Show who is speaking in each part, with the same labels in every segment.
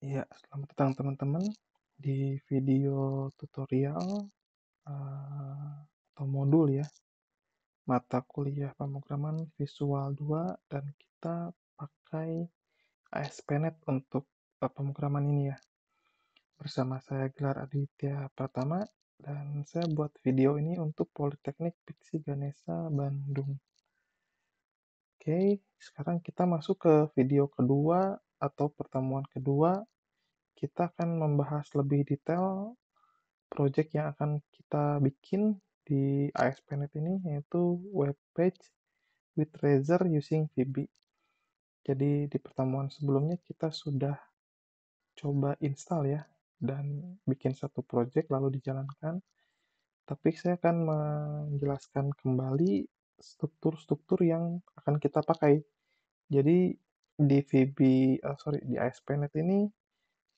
Speaker 1: Iya, selamat datang teman-teman di video tutorial atau modul ya, mata kuliah pemrograman Visual 2 dan kita pakai ASP.NET untuk pemrograman ini ya. Bersama saya Gelar Aditya Pratama dan saya buat video ini untuk Politeknik Piksi Ganesha Bandung. Oke, sekarang kita masuk ke video kedua atau pertemuan kedua. Kita akan membahas lebih detail project yang akan kita bikin di ASP.NET ini, yaitu web page with Razor using VB. Jadi di pertemuan sebelumnya kita sudah coba install ya dan bikin satu project lalu dijalankan. Tapi saya akan menjelaskan kembali struktur-struktur yang akan kita pakai. Jadi di VB, di ASP.NET ini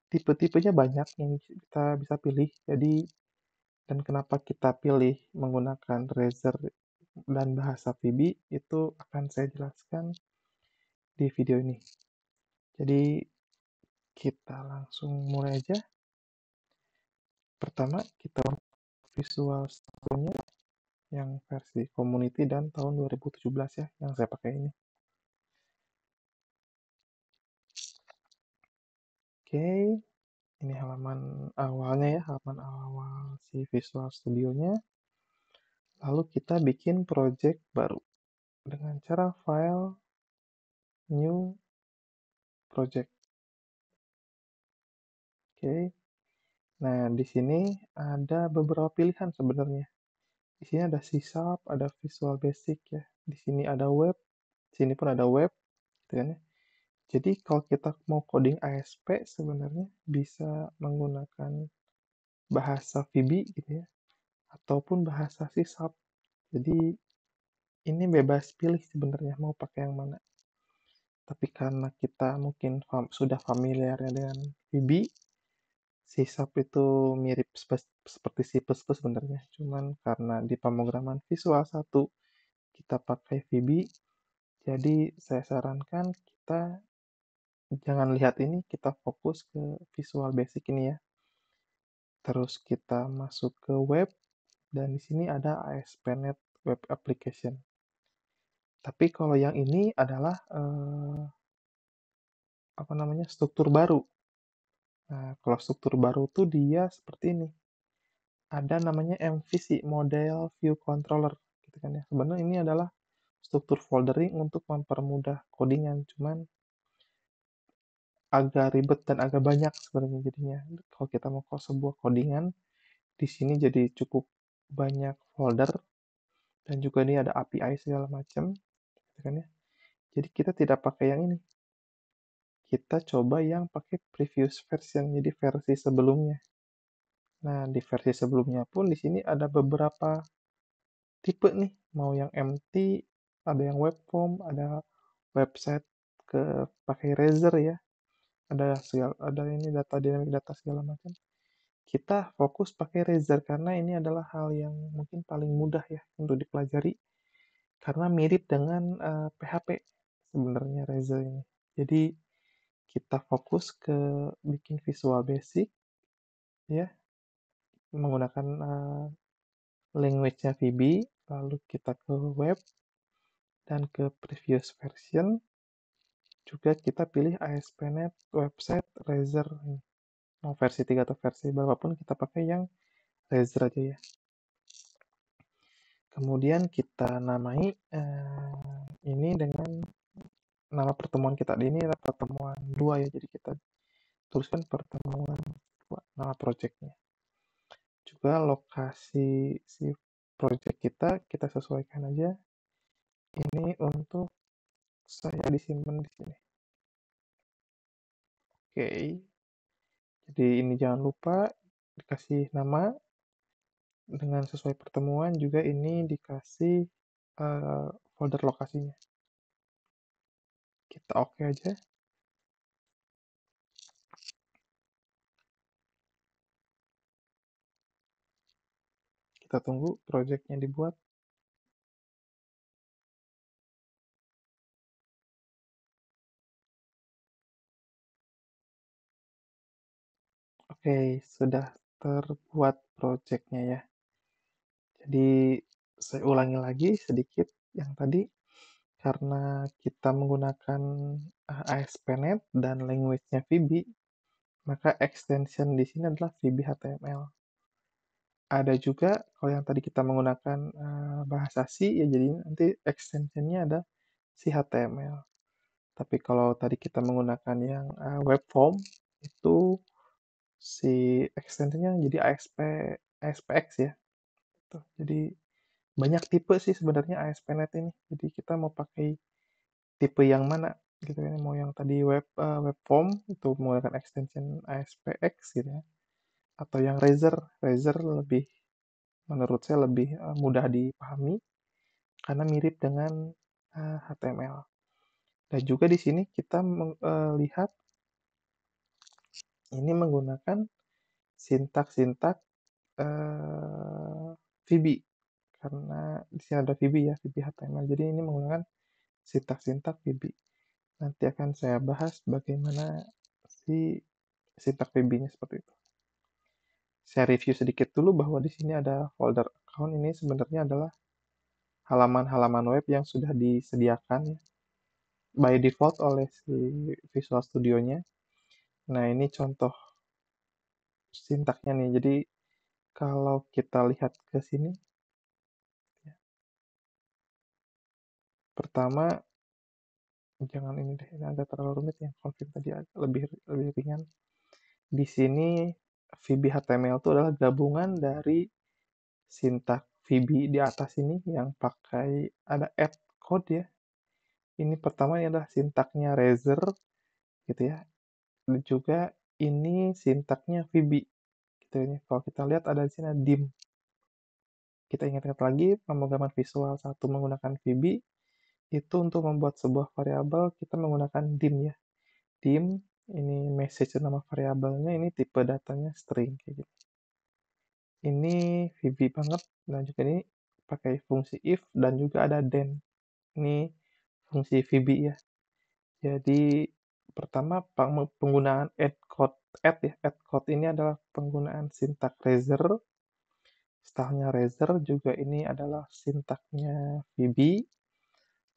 Speaker 1: tipe-tipenya banyak yang kita bisa pilih. Jadi dan kenapa kita pilih menggunakan Razor dan bahasa VB itu akan saya jelaskan di video ini. Jadi kita langsung mulai aja. Pertama kita Visual Studio-nya yang versi community dan tahun 2017 ya yang saya pakai ini. Oke, ini halaman awalnya ya, halaman awal si Visual Studio-nya. Lalu kita bikin project baru dengan cara file new project. Oke. Nah, di sini ada beberapa pilihan sebenarnya. Di sini ada C#, ada Visual Basic ya. Di sini ada web, di sini pun ada web, gitu kan ya. Jadi kalau kita mau coding ASP sebenarnya bisa menggunakan bahasa VB gitu ya, ataupun bahasa C#. Jadi ini bebas pilih sebenarnya mau pakai yang mana. Tapi karena kita mungkin sudah familiar dengan VB, C# itu mirip seperti C++ sebenarnya, cuman karena di pemrograman Visual 1 kita pakai VB, jadi saya sarankan kita jangan lihat ini, kita fokus ke Visual Basic ini ya. Terus kita masuk ke web, dan di sini ada ASP.NET Web Application. Tapi kalau yang ini adalah struktur baru. Nah, kalau struktur baru tuh dia seperti ini. Ada namanya MVC, Model View Controller, gitu kan ya. Sebenarnya ini adalah struktur foldering untuk mempermudah codingan, cuman agak ribet dan agak banyak sebenarnya jadinya. Kalau kita mau sebuah codingan, di sini jadi cukup banyak folder dan juga ini ada API segala macam, gitu kan ya. Jadi kita tidak pakai yang ini. Kita coba yang pakai previous version, jadi versi sebelumnya. Nah, di versi sebelumnya pun di sini ada beberapa tipe nih, mau yang empty, ada yang web form, ada website ke pakai Razor ya, ada ini data dynamic data segala macam. Kita fokus pakai Razor karena ini adalah hal yang mungkin paling mudah ya untuk dipelajari karena mirip dengan PHP sebenarnya Razor ini. Jadi kita fokus ke bikin Visual Basic ya menggunakan language-nya VB, lalu kita ke web dan ke previous version. Juga kita pilih ASP.NET website Razor. Mau versi 3 atau versi berapapun kita pakai yang Razor aja ya. Kemudian kita namai ini dengan nama pertemuan kita. Ini adalah pertemuan 2 ya, jadi kita tuliskan pertemuan 2, nama projectnya. Juga lokasi si project kita sesuaikan aja. Ini untuk saya disimpan di sini. Oke. Jadi ini jangan lupa dikasih nama dengan sesuai pertemuan, juga ini dikasih folder lokasinya. Kita oke aja. Kita tunggu projectnya dibuat. Oke, sudah terbuat project-nya ya. Jadi saya ulangi lagi sedikit yang tadi, karena kita menggunakan ASP.NET dan language-nya VB, maka extension di sini adalah VB HTML. Ada juga kalau yang tadi kita menggunakan bahasa C, ya jadi nanti extension-nya ada si HTML. Tapi kalau tadi kita menggunakan yang web form, itu si extension-nya jadi ASPX ya. Tuh, jadi banyak tipe sih sebenarnya ASP.NET ini. Jadi kita mau pakai tipe yang mana gitu kan? Mau yang tadi web form itu menggunakan extension ASPX gitu ya, atau yang Razor lebih, menurut saya lebih mudah dipahami karena mirip dengan HTML. Dan juga di sini kita lihat ini menggunakan sintak-sintak VB, karena di sini ada VB ya, VB HTML. Jadi ini menggunakan sintak-sintak VB. Nanti akan saya bahas bagaimana si sintak VB-nya seperti itu. Saya review sedikit dulu bahwa di sini ada folder account. Ini sebenarnya adalah halaman-halaman web yang sudah disediakan by default oleh si Visual Studio-nya. Nah, ini contoh sintaknya nih. Jadi kalau kita lihat ke sini, pertama jangan ini deh, ini agak terlalu rumit ya. Config tadi lebih ringan. Di sini VB HTML itu adalah gabungan dari sintak VB di atas ini yang pakai ada add code ya. Ini pertama ini adalah sintaknya Razor gitu ya. Dan juga ini sintaknya VB gitu ya. Kalau kita lihat ada di sini dim. Kita ingat-ingat lagi pemrograman visual satu menggunakan VB itu untuk membuat sebuah variabel kita menggunakan dim ya. Dim ini message nama variabelnya, ini tipe datanya string kayak gitu. Ini VB banget. Nah, juga ini pakai fungsi if dan juga ada then. Ini fungsi VB ya. Jadi pertama penggunaan add code ini adalah penggunaan sintak Razor. Stylenya Razor juga ini adalah sintaknya VB.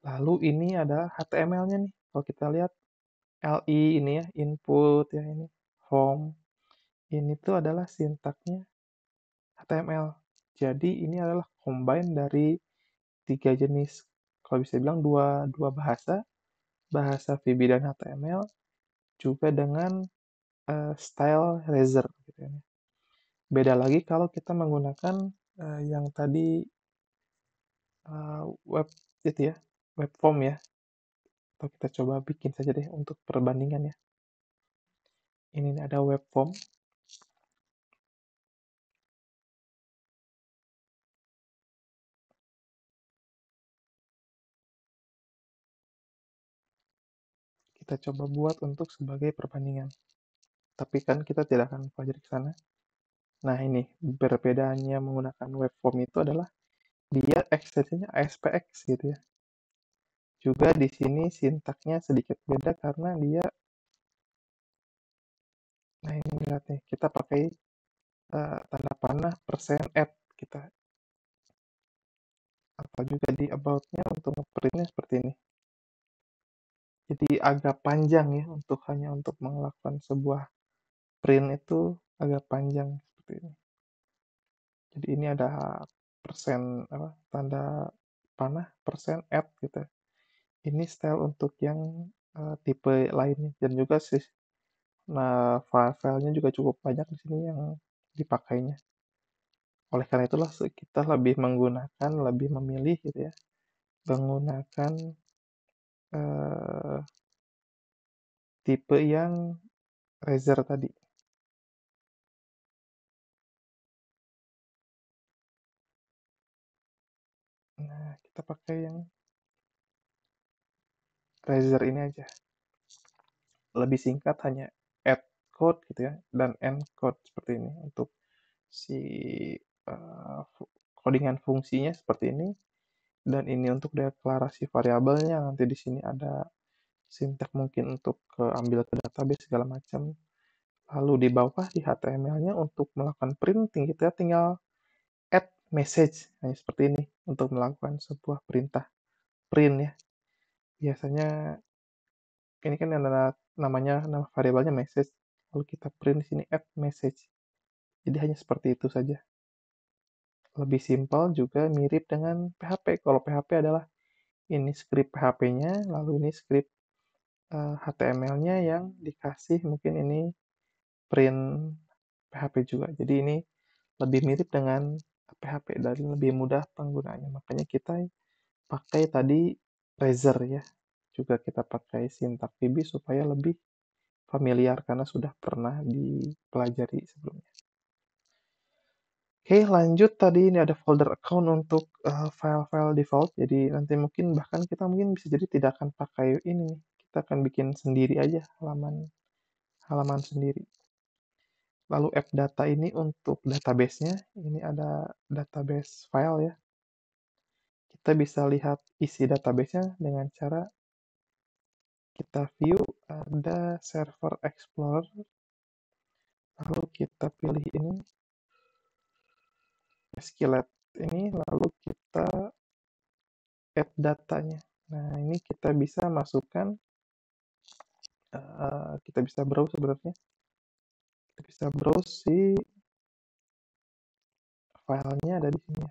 Speaker 1: Lalu ini adalah HTML-nya nih. Kalau kita lihat LI ini ya, input ya ini, home. Ini tuh adalah sintaknya HTML. Jadi ini adalah combine dari tiga jenis, kalau bisa bilang dua bahasa VB dan HTML, juga dengan style Razor. Gitu ya. Beda lagi kalau kita menggunakan yang tadi web itu ya, web form ya. Atau kita coba bikin saja deh untuk perbandingan ya. Ini ada web form. Kita coba buat untuk sebagai perbandingan. Tapi kan kita tidak akan pelajari ke sana. Nah, ini perbedaannya menggunakan web form itu adalah dia ekstensinya ASPX gitu ya. Juga di sini sintaknya sedikit beda karena dia, nah ini lihat nih, kita pakai tanda panah %add kita. Atau juga di about-nya untuk nge-print-nya seperti ini. Jadi agak panjang ya untuk hanya untuk melakukan sebuah print itu agak panjang seperti ini. Jadi ini ada persen apa tanda panah %add gitu. Ini style untuk yang tipe lainnya dan juga sih, nah filenya juga cukup banyak di sini yang dipakainya. Oleh karena itulah kita lebih memilih gitu ya, menggunakan eh, tipe yang Razer tadi. Nah, kita pakai yang Razer ini aja. Lebih singkat, hanya add code gitu ya, dan end code seperti ini. Untuk si codingan fungsinya seperti ini, dan ini untuk deklarasi variabelnya. Nanti di sini ada sintak mungkin untuk ambil ke database segala macam. Lalu di bawah di HTML-nya untuk melakukan printing kita tinggal add message, hanya seperti ini untuk melakukan sebuah perintah print ya. Biasanya ini kan ada namanya nama variabelnya message, lalu kita print di sini add message. Jadi hanya seperti itu saja. Lebih simpel juga mirip dengan PHP. Kalau PHP adalah ini script PHP-nya, lalu ini script HTML-nya yang dikasih mungkin ini print PHP juga. Jadi ini lebih mirip dengan PHP dan lebih mudah penggunaannya. Makanya kita pakai tadi Razor ya. Juga kita pakai Syntax VB supaya lebih familiar karena sudah pernah dipelajari sebelumnya. Oke, lanjut tadi ini ada folder account untuk file-file default. Jadi nanti mungkin bahkan kita mungkin bisa jadi tidak akan pakai ini. Kita akan bikin sendiri aja halaman sendiri. Lalu app data ini untuk database-nya. Ini ada database file ya. Kita bisa lihat isi database-nya dengan cara kita view ada server explorer. Lalu kita pilih ini SQLite ini, lalu kita add datanya. Nah, ini kita bisa masukkan, kita bisa browse sebenarnya. Kita bisa browse si filenya ada di sini ya.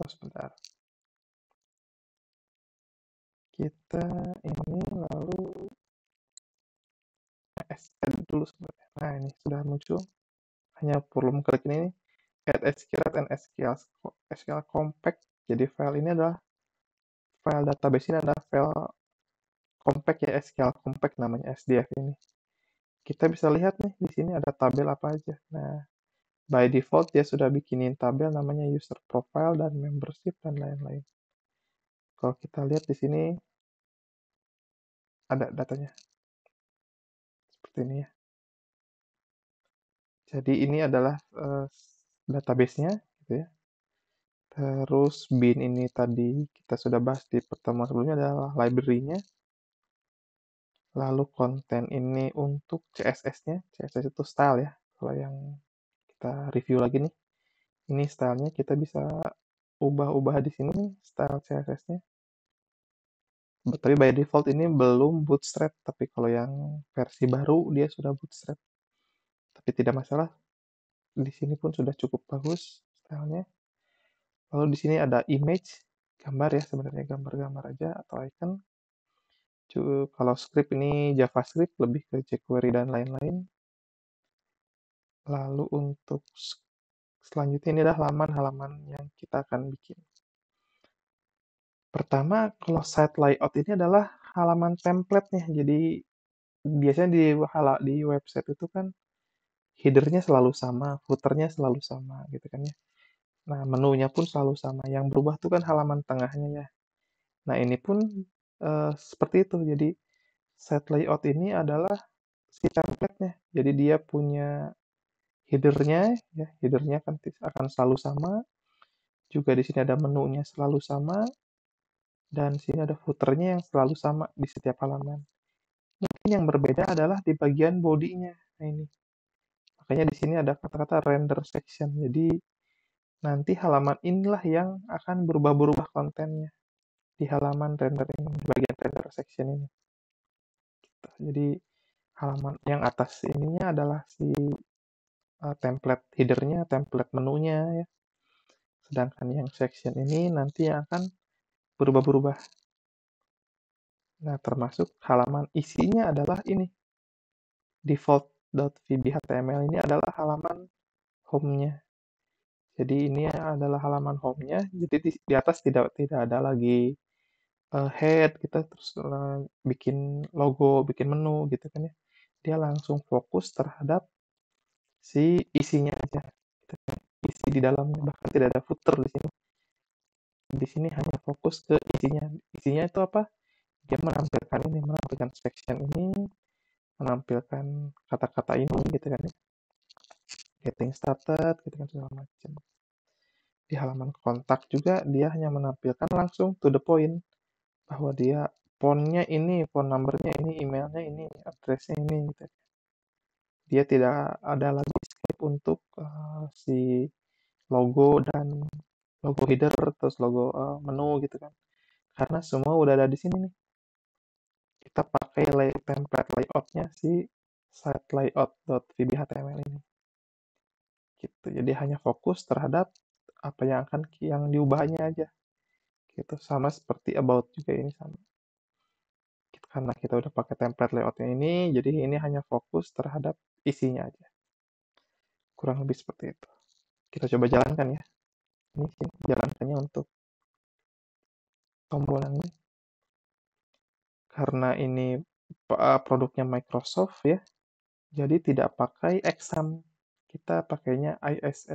Speaker 1: Oh, sebentar. Kita ini lalu add dulu sebenarnya. Nah, ini sudah muncul. Hanya perlu mengklik ini, add SQLite and SQL compact. Jadi file ini adalah file database ini adalah file compact ya, SQL compact namanya SDF ini. Kita bisa lihat nih di sini ada tabel apa aja. Nah, by default dia sudah bikinin tabel namanya user profile dan membership dan lain-lain. Kalau kita lihat di sini ada datanya seperti ini ya. Jadi ini adalah database-nya gitu ya. Terus bin ini tadi kita sudah bahas di pertemuan sebelumnya adalah library-nya. Lalu konten ini untuk CSS-nya. CSS itu style ya. Kalau yang kita review lagi nih. Ini stylenya kita bisa ubah-ubah di sini style CSS-nya. Tapi by default ini belum bootstrap, tapi kalau yang versi baru dia sudah bootstrap. Tapi tidak masalah. Di sini pun sudah cukup bagus stylenya. Lalu di sini ada image, gambar ya, sebenarnya gambar-gambar aja atau icon. Kalau script ini JavaScript lebih ke jQuery dan lain-lain. Lalu untuk selanjutnya ini adalah halaman-halaman yang kita akan bikin. Pertama, kalau site layout ini adalah halaman template-nya. Jadi biasanya di website itu kan header-nya selalu sama, footer-nya selalu sama gitu kan ya. Nah, menunya pun selalu sama. Yang berubah tuh kan halaman tengahnya ya. Nah, ini pun seperti itu. Jadi site layout ini adalah si template-nya. Jadi dia punya header-nya ya, header-nya akan selalu sama. Juga di sini ada menunya selalu sama dan sini ada footer-nya yang selalu sama di setiap halaman. Mungkin yang berbeda adalah di bagian body-nya. Nah, ini. Makanya di sini ada kata-kata render section. Jadi nanti halaman inilah yang akan berubah-berubah kontennya di halaman render ini, di bagian render section ini. Jadi halaman yang atas ininya adalah si template header-nya, template menunya ya. Sedangkan yang section ini nanti yang akan berubah-berubah. Nah, termasuk halaman isinya adalah ini. Default.vb.html ini adalah halaman home-nya. Jadi ini adalah halaman home-nya. Jadi di atas tidak ada lagi head kita terus bikin logo, bikin menu gitu kan ya. Dia langsung fokus terhadap si isinya aja. Gitu kan. Isi di dalamnya bahkan tidak ada footer di sini. Di sini hanya fokus ke isinya. Isinya itu apa? Dia menampilkan section ini, menampilkan kata-kata ini gitu kan ya. Getting started gitu kan segala macam. Di halaman kontak juga dia hanya menampilkan langsung to the point bahwa dia phone-nya ini, phone number-nya ini, emailnya ini, address-nya ini gitu. Dia tidak ada lagi script untuk si logo dan logo header terus logo menu gitu kan. Karena semua udah ada di sini nih. Kita pakai template layoutnya si site layout.vbhtml ini. Gitu. Jadi hanya fokus terhadap apa yang diubahnya aja. Gitu. Sama seperti about juga ini sama. Karena kita udah pakai template layoutnya ini, jadi ini hanya fokus terhadap isinya aja. Kurang lebih seperti itu. Kita coba jalankan ya. Ini jalankannya untuk tombol yang ini. Karena ini produknya Microsoft ya, jadi tidak pakai exam. Kita pakainya IIS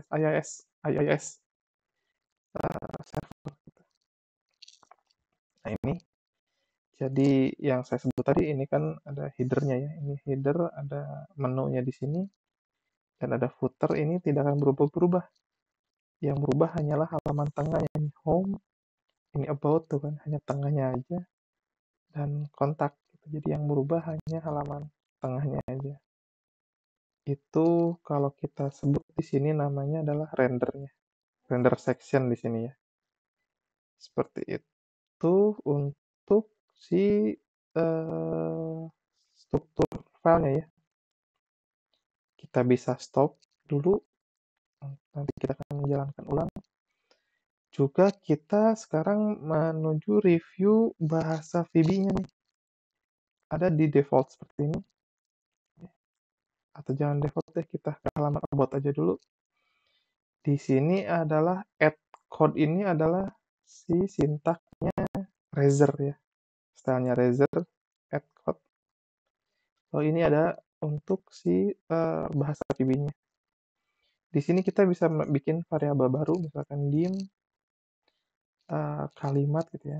Speaker 1: server. Nah ini, jadi yang saya sebut tadi ini kan ada headernya ya. Ini header, ada menunya di sini, dan ada footer. Ini tidak akan berubah-berubah. Yang berubah hanyalah halaman tengah, ini home, ini about tuh kan, hanya tengahnya aja, dan kontak. Jadi yang berubah hanya halaman tengahnya aja. Itu kalau kita sebut di sini namanya adalah rendernya. Render section di sini ya. Seperti itu untuk si struktur filenya ya. Kita bisa stop dulu. Nanti kita akan menjalankan ulang. Juga kita sekarang menuju review bahasa VB-nya nih. Ada di default seperti ini. Atau jangan default deh, kita ke halaman about aja dulu. Di sini adalah add code, ini adalah si sintaknya Razor ya. Stylenya Razor, add code. Oh, ini ada untuk si bahasa VB-nya. Di sini kita bisa bikin variabel baru, misalkan dim kalimat gitu ya.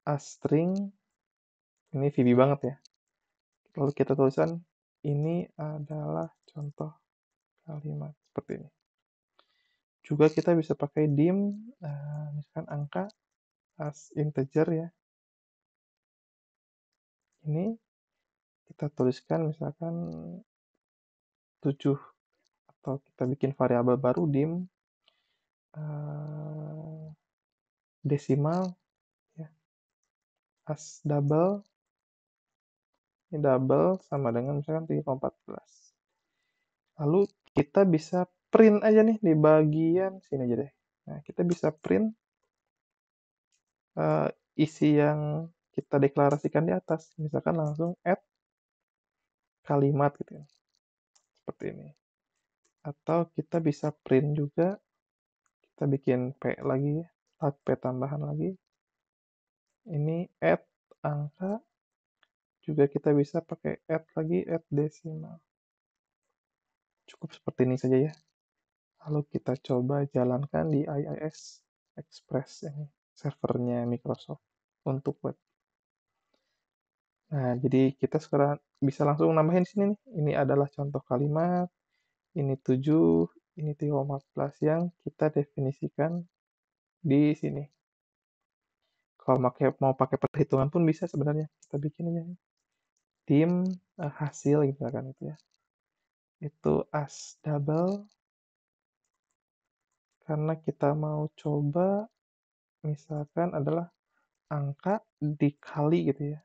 Speaker 1: A string, ini VB banget ya. Lalu kita tulisan ini adalah contoh kalimat seperti ini. Juga kita bisa pakai dim misalkan angka as integer ya. Ini kita tuliskan misalkan 7, atau kita bikin variabel baru dim desimal ya, as double, ini double sama dengan misalkan 3,14. Lalu kita bisa print aja nih di bagian sini aja deh. Nah, kita bisa print isi yang kita deklarasikan di atas. Misalkan langsung add kalimat gitu ya. Seperti ini. Atau kita bisa print juga, kita bikin P lagi, P tambahan lagi. Ini add angka, juga kita bisa pakai add lagi, add desimal. Cukup seperti ini saja ya. Lalu kita coba jalankan di IIS Express ini, servernya Microsoft untuk web. Nah, jadi kita sekarang bisa langsung nambahin sini nih. Ini adalah contoh kalimat, ini 7, ini 3,14 yang kita definisikan di sini. Kalau mau pakai perhitungan pun bisa sebenarnya. Kita bikin aja dim hasil gitu kan itu ya. Itu as double, karena kita mau coba misalkan adalah angka dikali gitu ya,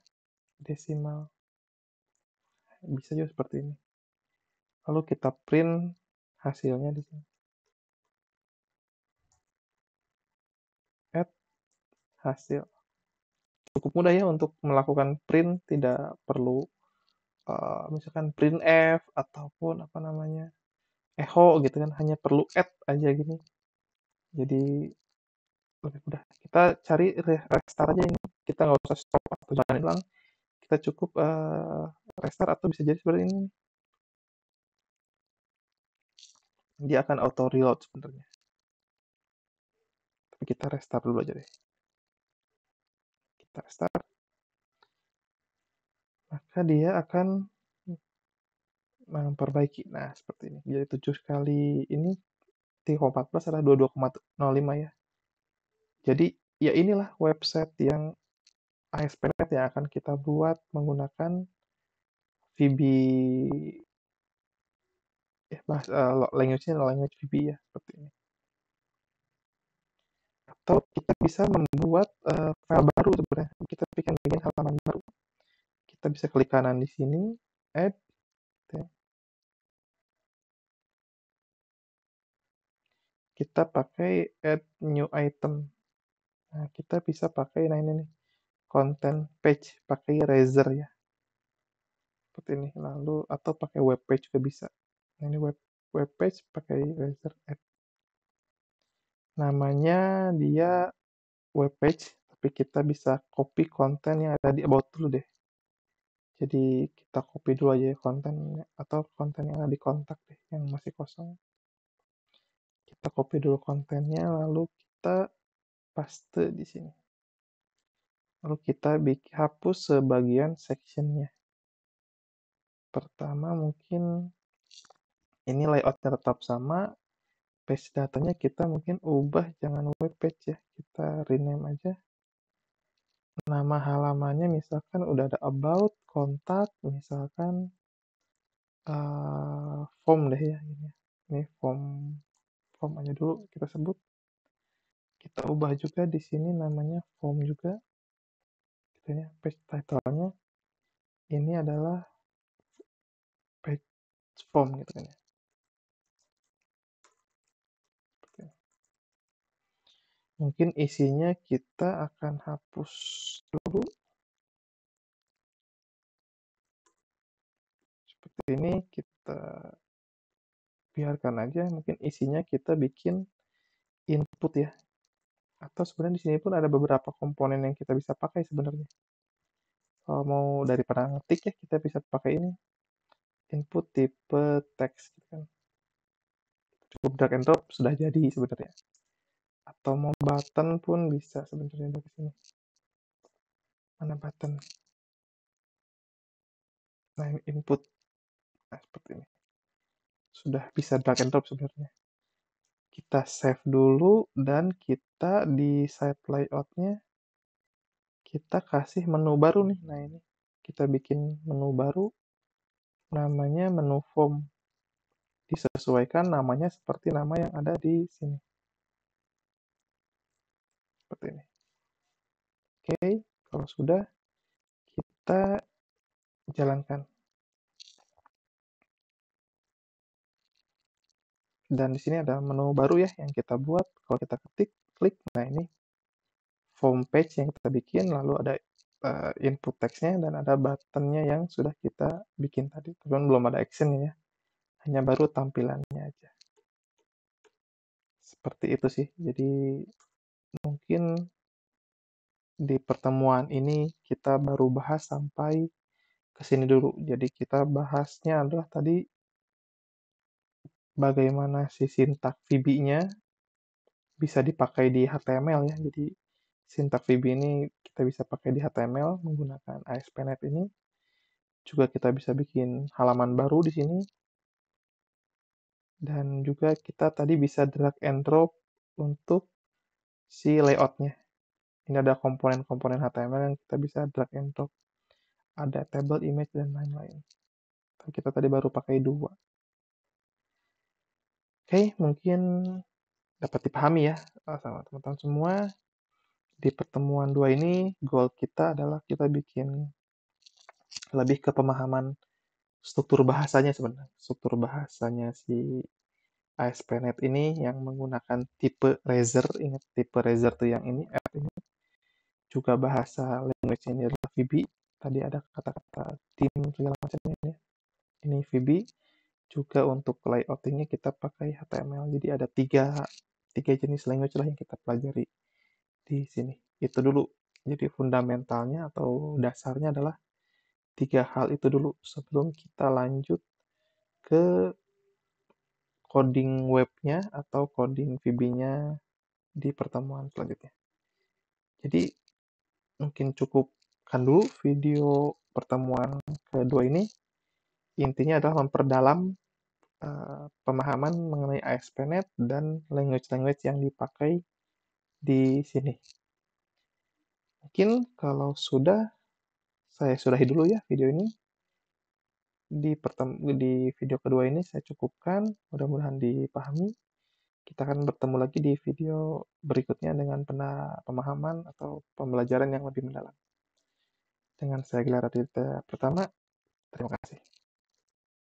Speaker 1: desimal. Bisa juga seperti ini. Lalu kita print hasilnya di sini. Add hasil. Cukup mudah ya untuk melakukan print, tidak perlu misalkan print F ataupun apa namanya echo gitu kan, hanya perlu add aja gini. Jadi lebih mudah. Kita cari restart aja ini. Kita nggak usah stop atau jalan ulang. Kita cukup restart, atau bisa jadi seperti ini. Dia akan auto reload sebenarnya. Tapi kita restart dulu aja deh. Kita restart. Maka dia akan memperbaiki. Nah, seperti ini. Jadi 7 kali ini 3,14 adalah 22,05 ya. Jadi ya inilah website yang ASP.NET yang akan kita buat menggunakan VB language-nya language VB ya, seperti ini. Atau kita bisa membuat file baru sebenarnya. Kita bikin halaman baru. Kita bisa klik kanan di sini, add, kita pakai add new item. Nah, kita bisa pakai, nah ini nih, content page, pakai Razor ya. Seperti ini. Lalu, atau pakai web page juga bisa. Nah, ini web page pakai Razor add. Namanya dia web page, tapi kita bisa copy konten yang ada di about dulu deh. Jadi kita copy dulu aja ya kontennya, atau konten yang ada di kontak deh, yang masih kosong. Kita copy dulu kontennya, lalu kita paste di sini. Lalu kita hapus sebagian sectionnya. Pertama mungkin ini layoutnya tetap sama, page datanya kita mungkin ubah, jangan web page ya, kita rename aja. Nama halamannya misalkan udah ada about, kontak, misalkan form deh ya. Ini form aja dulu kita sebut. Kita ubah juga di sini namanya form juga. Gitu ya, page title-nya ini adalah page form gitu kan ya. Mungkin isinya kita akan hapus dulu. Seperti ini kita biarkan aja. Mungkin isinya kita bikin input ya. Atau sebenarnya di sini pun ada beberapa komponen yang kita bisa pakai sebenarnya. Kalau mau daripada ngetik ya, kita bisa pakai ini. Input tipe teks gitu kan. Cukup drag and drop sudah jadi sebenarnya. Atau mau button pun bisa sebenarnya dari sini. Mana button? Nah, ini input. Nah, seperti ini. Sudah bisa drag and drop sebenarnya. Kita save dulu dan kita di site layout-nya kita kasih menu baru nih. Nah, ini kita bikin menu baru namanya menu form. Disesuaikan namanya seperti nama yang ada di sini. Seperti ini. Oke, kalau sudah kita jalankan. Dan di sini ada menu baru ya yang kita buat. Kalau kita klik, nah ini form page yang kita bikin, lalu ada input teksnya dan ada buttonnya yang sudah kita bikin tadi. Tapi belum ada actionnya ya, hanya baru tampilannya aja. Seperti itu sih. Jadi mungkin di pertemuan ini kita baru bahas sampai ke sini dulu. Jadi kita bahasnya adalah tadi bagaimana si sintak VB-nya bisa dipakai di HTML ya. Jadi sintak VB ini kita bisa pakai di HTML menggunakan ASP.NET ini. Juga kita bisa bikin halaman baru di sini. Dan juga kita tadi bisa drag and drop untuk si layoutnya. Ini ada komponen-komponen HTML yang kita bisa drag and drop. Ada table, image, dan lain-lain. Kita tadi baru pakai 2. Oke, mungkin dapat dipahami ya sama teman-teman semua. Di pertemuan 2 ini, goal kita adalah kita bikin lebih ke pemahaman struktur bahasanya sebenarnya. Struktur bahasanya si ASP.NET ini yang menggunakan tipe Razor. Ingat tipe Razor tuh yang ini, app ini. Juga bahasa language ini adalah VB. Tadi ada kata-kata tim segala macam ini. Ini VB. Juga untuk layoutingnya kita pakai HTML. Jadi ada tiga jenis language lah yang kita pelajari di sini. Itu dulu. Jadi fundamentalnya atau dasarnya adalah 3 hal itu dulu sebelum kita lanjut ke coding webnya atau coding VB-nya di pertemuan selanjutnya. Jadi mungkin cukupkan dulu video pertemuan kedua ini. Intinya adalah memperdalam pemahaman mengenai ASP.NET dan language-language yang dipakai di sini. Mungkin kalau sudah, saya sudahi dulu ya video ini. di video kedua ini saya cukupkan, mudah-mudahan dipahami. Kita akan bertemu lagi di video berikutnya dengan pemahaman atau pembelajaran yang lebih mendalam. Dengan saya gelar Aditya pertama,